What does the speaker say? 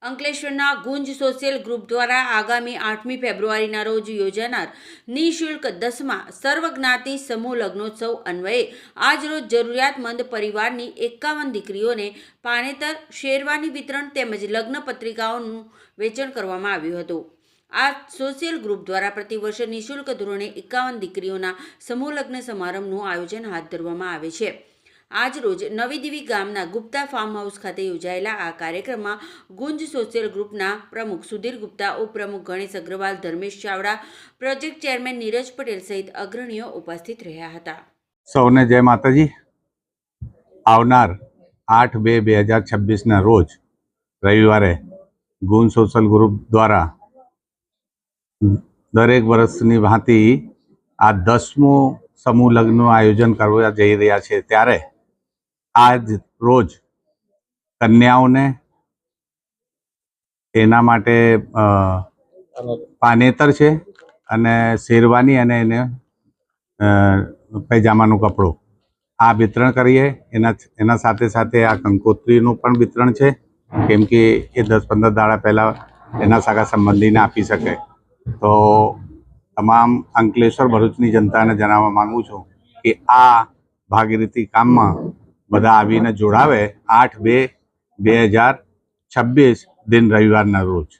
અંકલેશ્વરના ગુંજ social group દ્વારા આગામી 8મી ફેબ્રુઆરીના રોજ યોજાનાર નિઃશુલ્ક 10મા સર્વજ્ઞાતિ સમૂહ લગ્નોત્સવ અન્વયે આજરોજ જરૂરિયાતમંદ પરિવારની 51 દીકરીઓને પાણેતર, શેરવાની વિતરણ તેમજ લગ્ન પત્રિકાઓનું વેચાણ કરવામાં આવ્યું હતું। આ સોશિયલ ગ્રુપ દ્વારા પ્રતિવર્ષ નિઃશુલ્ક ધોરણે 51 દીકરીઓના સમૂહ લગ્ન સમારંભનું આયોજન હાથ ધરવામાં આવે છે। આજ રોજ નવી દીવી ગામના ગુપ્તા ફાર્મ હાઉસ ખાતે યોજાયેલા આ કાર્યક્રમમાં ગુંજ સોશિયલ ગ્રુપના પ્રમુખ સુધીર ગુપ્તા, ઉપપ્રમુખ ગણેશ અગ્રવાલ, ધર્મેશ ચાવડા, પ્રોજેક્ટ ચેરમેન નીરજ પટેલ સહિત અગ્રણીઓ ઉપસ્થિત રહ્યા હતા। સૌને જય માતાજી। આવનાર 8/2/2026 રોજ રવિવારે ગુંજ સોશિયલ ગ્રુપ દ્વારા દરેક વર્ષની ભાંતિ આ 10મું સમૂહ લગ્નનું આયોજન કરવા જઈ રહ્યા છે। ત્યારે આજ રોજ કન્યાઓને એના માટે પાનેતર છે અને શેરવાની અને એને પૈજામાનું કપડું આ વિતરણ કરીએ। એના સાથે સાથે આ કંકોત્રીનું પણ વિતરણ છે, કેમ કે એ 10-15 દાડા પહેલાં એના સગા સંબંધીને આપી શકે। તો તમામ અંકલેશ્વર ભરૂચની જનતાને જણાવવા માગું છું કે આ ભાગીરથી કામમાં બધા આવીને જોડાવે। 8/2/2026 દિન રવિવારના રોજ।